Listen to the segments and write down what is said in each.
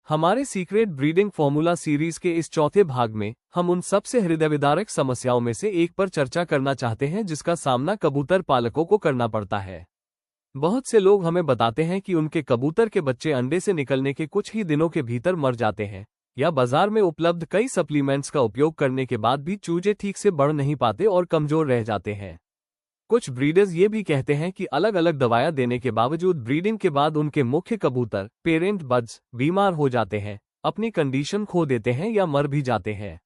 हमारे secret breeding formula series के इस चौथे भाग में हम उन सबसे हृदयविदारक समस्याओं में से एक पर चर्चा करना चाहते हैं जिसका सामना कबूतर पालकों को करना पड़ता है। बहुत से लोग हमें बताते हैं कि उनके कबूतर के बच्चे अंडे से निकलने के कुछ ही दिनों के भीतर मर जाते हैं, या बाजार में उपलब्ध कई सप्लीमेंट्स का उपयोग करने के बाद भी चूजे ठीक से बढ़ नहीं पाते और कमजोर रह जाते हैं। कुछ ब्रीडर्स ये भी कहते हैं कि अलग अलग दवाएं देने के बावजूद ब्रीडिंग के बाद उनके मुख्य कबूतर पेरेंट बर्ड्स बीमार हो जाते हैं, अपनी कंडीशन खो देते हैं या मर भी जाते हैं।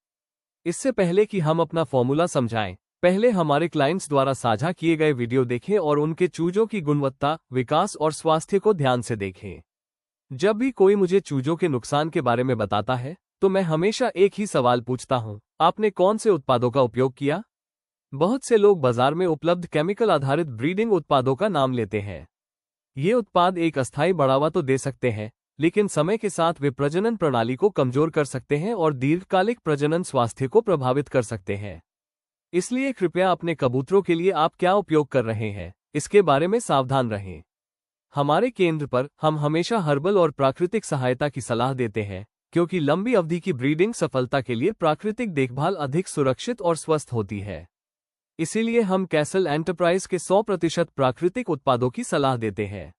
इससे पहले कि हम अपना फॉर्मूला समझाएं, पहले हमारे क्लाइंट्स द्वारा साझा किए गए वीडियो देखें और उनके चूजों की गुणवत्ता, विकास और स्वास्थ्य को ध्यान से देखें। जब भी कोई मुझे चूजों के नुकसान के बारे में बताता है तो मैं हमेशा एक ही सवाल पूछता हूं, आपने कौन से उत्पादों का उपयोग किया? बहुत से लोग बाजार में उपलब्ध केमिकल आधारित ब्रीडिंग उत्पादों का नाम लेते हैं। ये उत्पाद एक अस्थायी बढ़ावा तो दे सकते हैं, लेकिन समय के साथ वे प्रजनन प्रणाली को कमजोर कर सकते हैं और दीर्घकालिक प्रजनन स्वास्थ्य को प्रभावित कर सकते हैं। इसलिए कृपया अपने कबूतरों के लिए आप क्या उपयोग कर रहे हैं, इसके बारे में सावधान रहें। हमारे केंद्र पर हम हमेशा हर्बल और प्राकृतिक सहायता की सलाह देते हैं, क्योंकि लंबी अवधि की ब्रीडिंग सफलता के लिए प्राकृतिक देखभाल अधिक सुरक्षित और स्वस्थ होती है। इसीलिए हम कैसल एंटरप्राइज के 100% प्राकृतिक उत्पादों की सलाह देते हैं।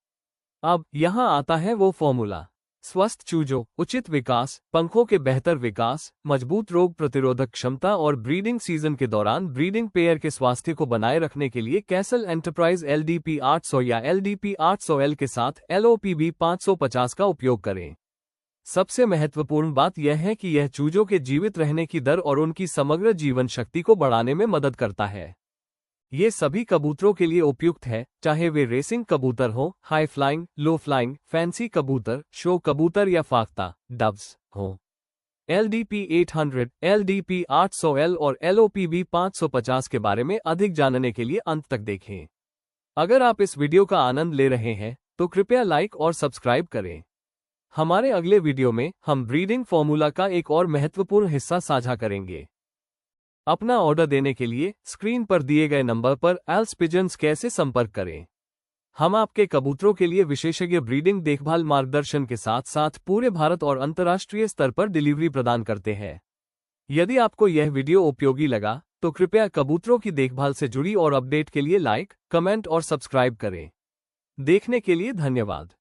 अब यहाँ आता है वो फॉर्मूला। स्वस्थ चूजों, उचित विकास, पंखों के बेहतर विकास, मजबूत रोग प्रतिरोधक क्षमता और ब्रीडिंग सीजन के दौरान ब्रीडिंग पेयर के स्वास्थ्य को बनाए रखने के लिए कैसल एंटरप्राइज LDP 800 या LDP 800L के साथ LOPB 550 का उपयोग करें। सबसे महत्वपूर्ण बात यह है कि यह चूजों के जीवित रहने की दर और उनकी समग्र जीवन शक्ति को बढ़ाने में मदद करता है। ये सभी कबूतरों के लिए उपयुक्त है, चाहे वे रेसिंग कबूतर हो, हाई फ्लाइंग, लो फ्लाइंग, फैंसी कबूतर, शो कबूतर या फाख्ता डव्स हो। LDP 800, LDP 800L और LOPB 550 के बारे में अधिक जानने के लिए अंत तक देखें। अगर आप इस वीडियो का आनंद ले रहे हैं तो कृपया लाइक और सब्सक्राइब करें। हमारे अगले वीडियो में हम ब्रीडिंग फॉर्मूला का एक और महत्वपूर्ण हिस्सा साझा करेंगे। अपना ऑर्डर देने के लिए स्क्रीन पर दिए गए नंबर पर एल्स पिजन्स कैसे संपर्क करें। हम आपके कबूतरों के लिए विशेषज्ञ ब्रीडिंग देखभाल मार्गदर्शन के साथ साथ पूरे भारत और अंतर्राष्ट्रीय स्तर पर डिलीवरी प्रदान करते हैं। यदि आपको यह वीडियो उपयोगी लगा तो कृपया कबूतरों की देखभाल से जुड़ी और अपडेट के लिए लाइक, कमेंट और सब्सक्राइब करें। देखने के लिए धन्यवाद।